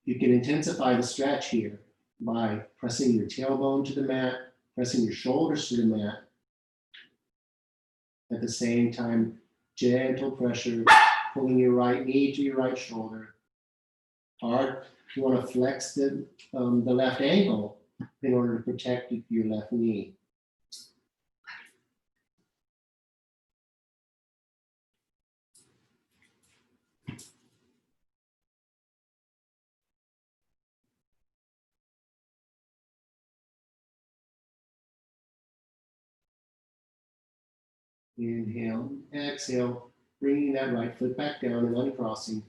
S1: you can intensify the stretch here by pressing your tailbone to the mat, pressing your shoulders to the mat. At the same time, gentle pressure, pulling your right knee to your right shoulder. Hard, you want to flex the left ankle in order to protect your left knee. Inhale, exhale, bringing that right foot back down and uncrossing,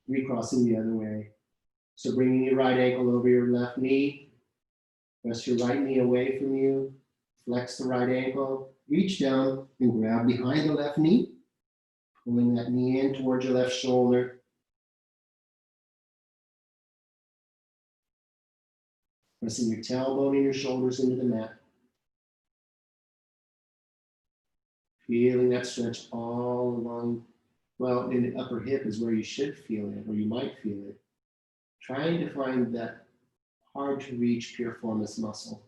S1: recrossing the other way. So bringing your right ankle over your left knee, press your right knee away from you, flex the right ankle, reach down and grab behind the left knee, pulling that knee in towards your left shoulder. Pressing your tailbone and your shoulders into the mat. Feeling that stretch all along, well, in the upper hip is where you should feel it, or you might feel it. Trying to find that hard to reach piriformis muscle.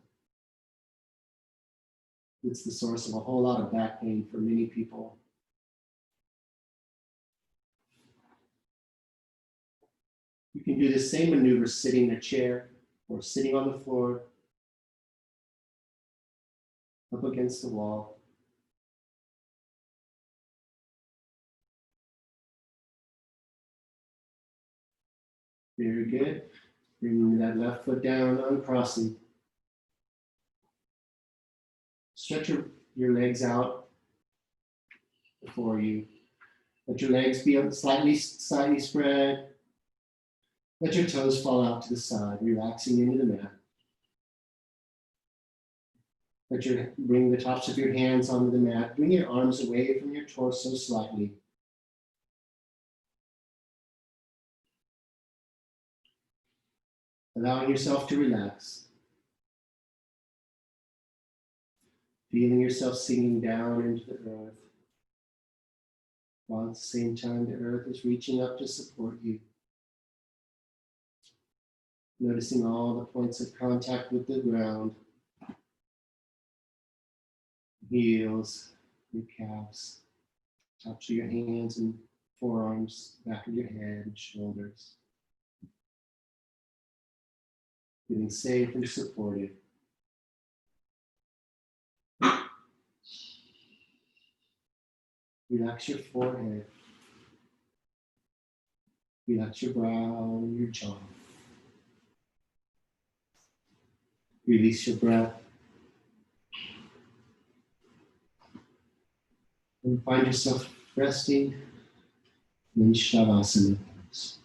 S1: It's the source of a whole lot of back pain for many people. You can do the same maneuver sitting in a chair or sitting on the floor, up against the wall. Very good. Bringing that left foot down, uncrossing. Stretch your legs out before you. Let your legs be slightly spread. Let your toes fall out to the side, relaxing into the mat. Bring the tops of your hands onto the mat. Bring your arms away from your torso slightly. Allowing yourself to relax. Feeling yourself sinking down into the earth. While at the same time the earth is reaching up to support you. Noticing all the points of contact with the ground. Heels, your calves, tops of your hands and forearms, back of your head and shoulders. Feeling safe and supported. Relax your forehead. Relax your brow and your jaw. Release your breath. And find yourself resting in Shavasana pose.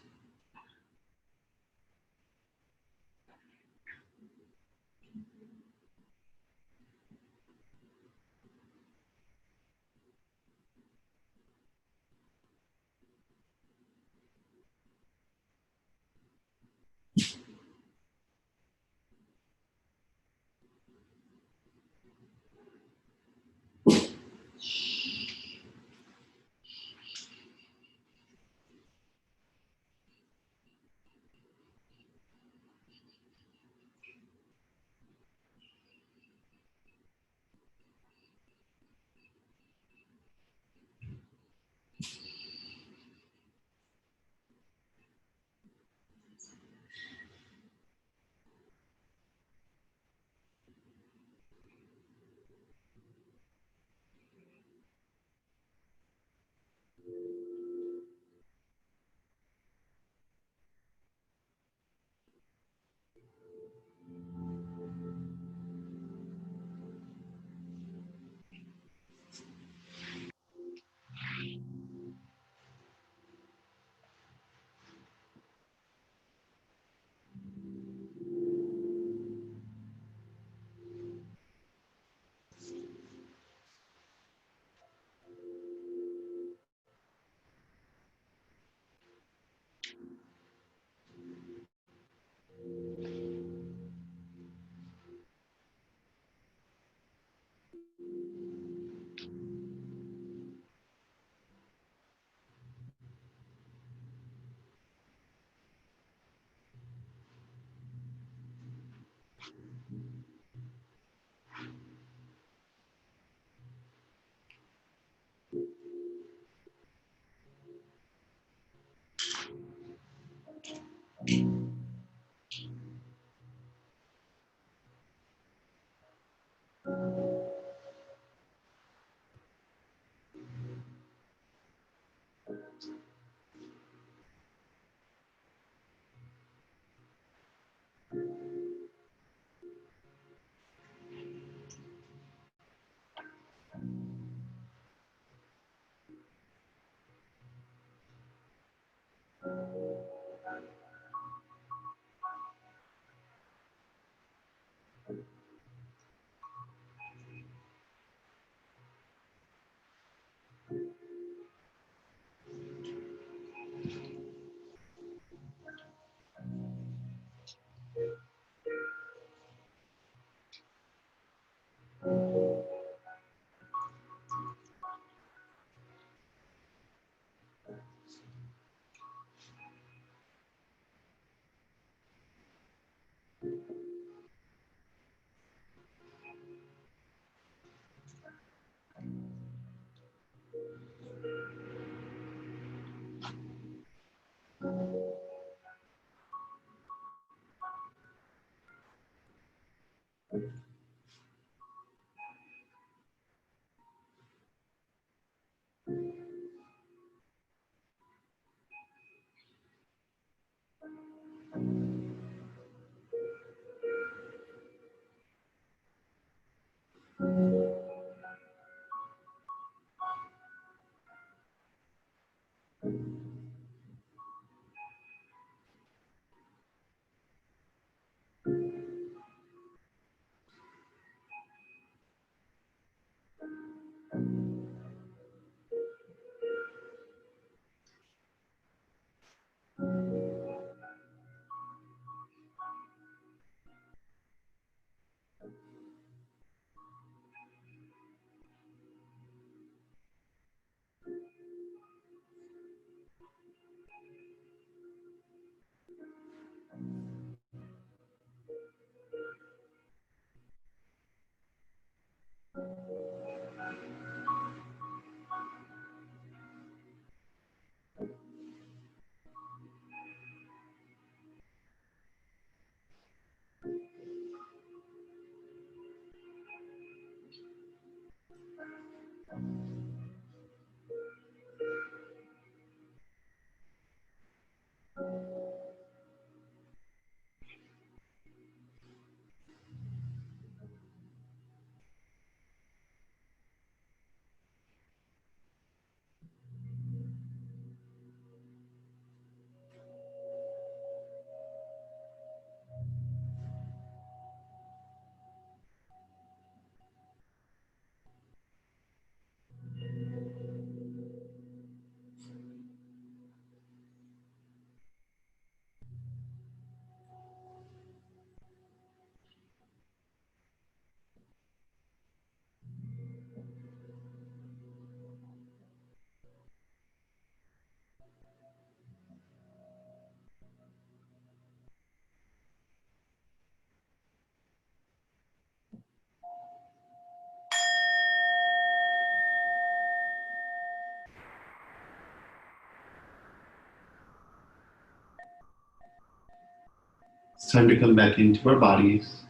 S1: It's time to come back into our bodies.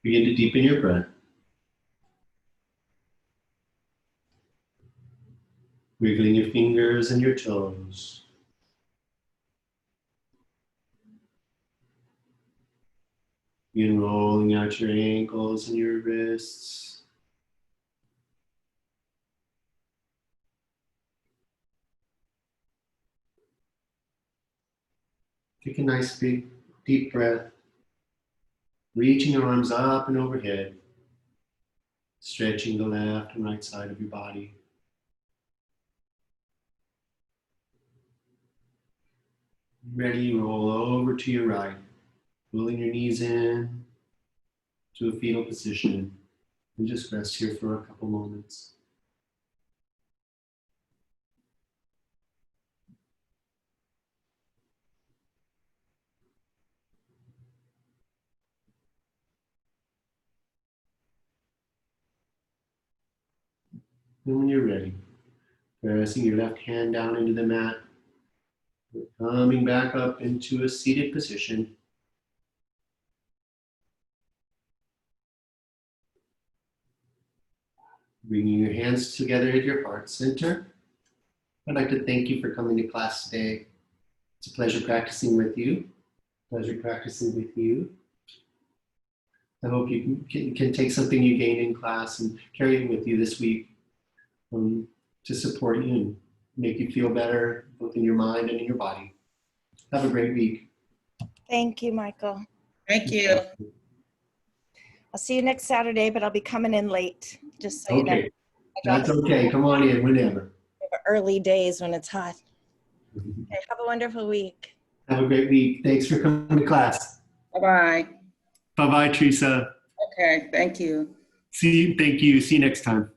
S1: Begin to deepen your breath. Wiggling your fingers and your toes. Begin rolling out your ankles and your wrists. Take a nice big deep breath. Reaching your arms up and overhead. Stretching the left and right side of your body. Ready, roll over to your right. Pulling your knees in to a fetal position. And just rest here for a couple moments. And when you're ready, pressing your left hand down into the mat, coming back up into a seated position. Bringing your hands together at your heart center. I'd like to thank you for coming to class today. It's a pleasure practicing with you. Pleasure practicing with you. I hope you can take something you gained in class and carry it with you this week to support you and make you feel better, both in your mind and in your body. Have a great week.
S2: Thank you, Michael.
S3: Thank you.
S2: I'll see you next Saturday, but I'll be coming in late, just so you know.
S1: Okay, that's okay. Come on in whenever.
S2: Early days when it's hot. Okay, have a wonderful week.
S1: Have a great week. Thanks for coming to class.
S3: Bye-bye.
S1: Bye-bye, Teresa.
S3: Okay, thank you.
S1: Thank you. See you next time.